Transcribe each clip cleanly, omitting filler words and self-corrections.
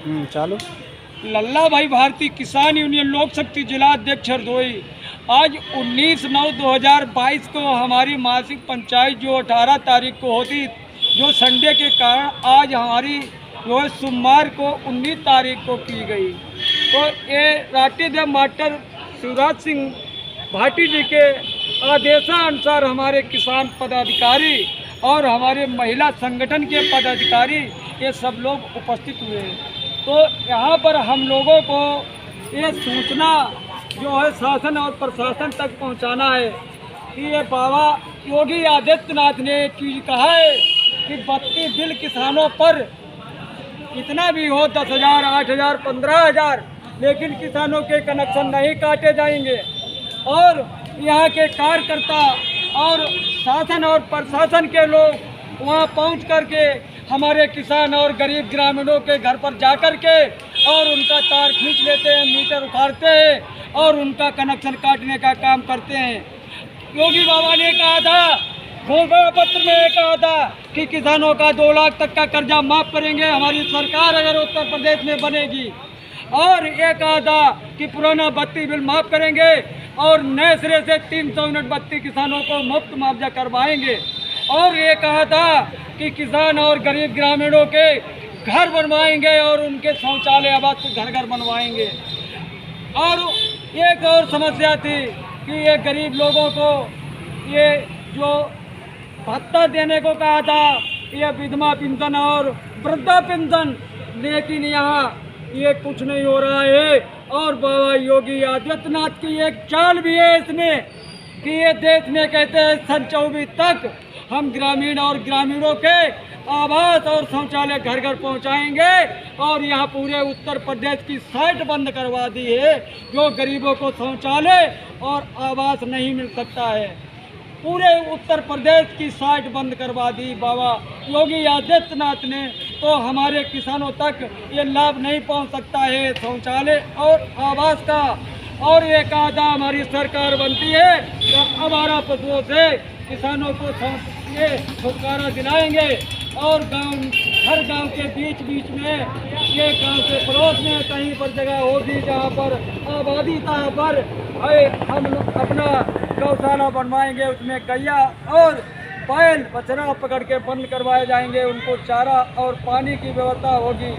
चालू। लल्ला भाई भारतीय किसान यूनियन लोक शक्ति जिला अध्यक्ष हरदोई। आज 19/9/2022 को हमारी मासिक पंचायत जो 18 तारीख को होती, जो संडे के कारण आज हमारी जो है सोमवार को 19 तारीख को की गई। तो ये राष्ट्रीय मास्टर शिवराज सिंह भाटी जी के आदेशानुसार हमारे किसान पदाधिकारी और हमारे महिला संगठन के पदाधिकारी ये सब लोग उपस्थित हुए हैं। तो यहाँ पर हम लोगों को ये सूचना जो है शासन और प्रशासन तक पहुँचाना है कि ये बाबा योगी आदित्यनाथ ने एक चीज़ कहा है कि 32 बिल किसानों पर कितना भी हो 10,000, 8,000, 15,000, लेकिन किसानों के कनेक्शन नहीं काटे जाएंगे। और यहाँ के कार्यकर्ता और शासन और प्रशासन के लोग वहाँ पहुँच करके हमारे किसान और गरीब ग्रामीणों के घर पर जा कर के और उनका तार खींच लेते हैं, मीटर उखाड़ते हैं और उनका कनेक्शन काटने का काम करते हैं। योगी बाबा ने कहा था, घोषणा पत्र में कहा था कि किसानों का 2 लाख तक का कर्जा माफ़ करेंगे हमारी सरकार अगर उत्तर प्रदेश में बनेगी। और ये कहा था कि पुराना 32 बिल माफ़ करेंगे और नए सिरे से 300 यूनिट बत्ती किसानों को मुफ्त मुआवजा करवाएंगे। और ये कहा था कि किसान और गरीब ग्रामीणों के घर बनवाएंगे और उनके शौचालय आवास घर घर बनवाएंगे। और एक और समस्या थी कि ये गरीब लोगों को ये जो भत्ता देने को कहा था, ये विधवा पेंशन और वृद्धा पेंशन, लेकिन यहाँ ये कुछ नहीं हो रहा है। और बाबा योगी आदित्यनाथ की एक चाल भी है इसमें कि ये देश में कहते हैं सन 24 तक हम ग्रामीण और ग्रामीणों के आवास और शौचालय घर घर पहुंचाएंगे। और यहाँ पूरे उत्तर प्रदेश की साइट बंद करवा दी है, जो गरीबों को शौचालय और आवास नहीं मिल सकता है। पूरे उत्तर प्रदेश की साइट बंद करवा दी बाबा योगी आदित्यनाथ ने। तो हमारे किसानों तक ये लाभ नहीं पहुंच सकता है शौचालय और आवास का। और ये कहा था हमारी सरकार बनती है तो हमारा पशुओं से किसानों को ये छुटकारा दिलाएंगे। और गांव, हर गांव के बीच बीच में, ये गांव के पड़ोस में कहीं पर जगह होगी जहां पर आबादी तहाँ पर हम अपना गौशाला बनवाएंगे, उसमें गैया और बैल बछड़ा पकड़ के बंद करवाए जाएंगे, उनको चारा और पानी की व्यवस्था होगी।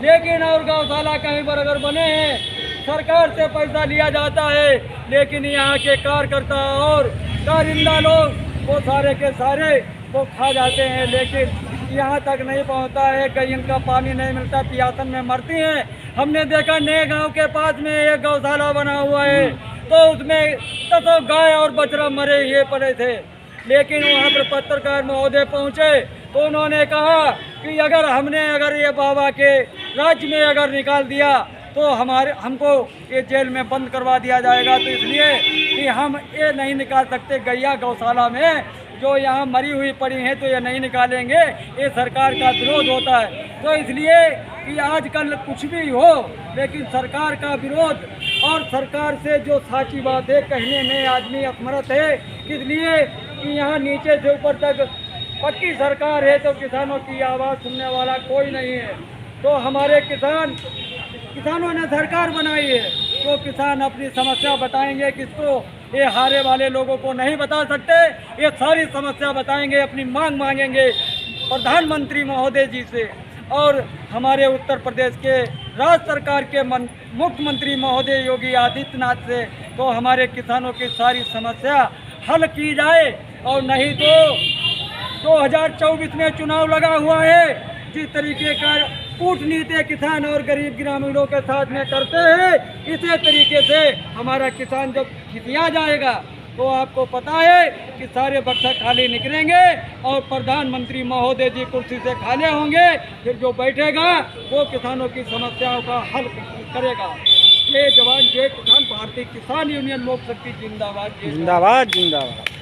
लेकिन और गौशाला कहीं पर अगर बने हैं, सरकार से पैसा लिया जाता है, लेकिन यहाँ के कार्यकर्ता और कारिंदा लोग वो सारे के सारे वो खा जाते हैं, लेकिन यहाँ तक नहीं पहुँचता है। कहीं इनका पानी नहीं मिलता, प्यासन में मरती हैं। हमने देखा नए गांव के पास में एक गौशाला बना हुआ है, तो उसमें 10 गाय और बछड़ा मरे ये पड़े थे। लेकिन वहाँ पर पत्रकार महोदय पहुँचे तो उन्होंने कहा कि अगर ये बाबा के राज्य में अगर निकाल दिया तो हमको ये जेल में बंद करवा दिया जाएगा। तो इसलिए कि हम ये नहीं निकाल सकते गैया गौशाला में जो यहाँ मरी हुई पड़ी हैं, तो ये नहीं निकालेंगे, ये सरकार का विरोध होता है। तो इसलिए कि आजकल कुछ भी हो, लेकिन सरकार का विरोध और सरकार से जो साची बात है कहने में आदमी असमर्थ है। इसलिए कि यहाँ नीचे से ऊपर तक पक्की सरकार है तो किसानों की आवाज़ सुनने वाला कोई नहीं है। तो हमारे किसानों ने सरकार बनाई है तो किसान अपनी समस्या बताएंगे किसको, ये हारे वाले लोगों को नहीं बता सकते। ये सारी समस्या बताएंगे, अपनी मांग मांगेंगे प्रधानमंत्री महोदय जी से और हमारे उत्तर प्रदेश के राज्य सरकार के मुख्यमंत्री महोदय योगी आदित्यनाथ से। तो हमारे किसानों की सारी समस्या हल की जाए। और नहीं तो 2024 में चुनाव लगा हुआ है, जिस तरीके का कूटनीति किसान और गरीब ग्रामीणों के साथ में करते हैं, इसी तरीके से हमारा किसान जब खिसिया जाएगा तो आपको पता है कि सारे बक्सा खाली निकलेंगे और प्रधानमंत्री महोदय जी कुर्सी से खाली होंगे। फिर जो बैठेगा वो किसानों की समस्याओं का हल करेगा। जय जवान जय किसान, भारतीय किसान यूनियन लोक शक्ति जिंदाबाद जिंदाबाद जिंदाबाद।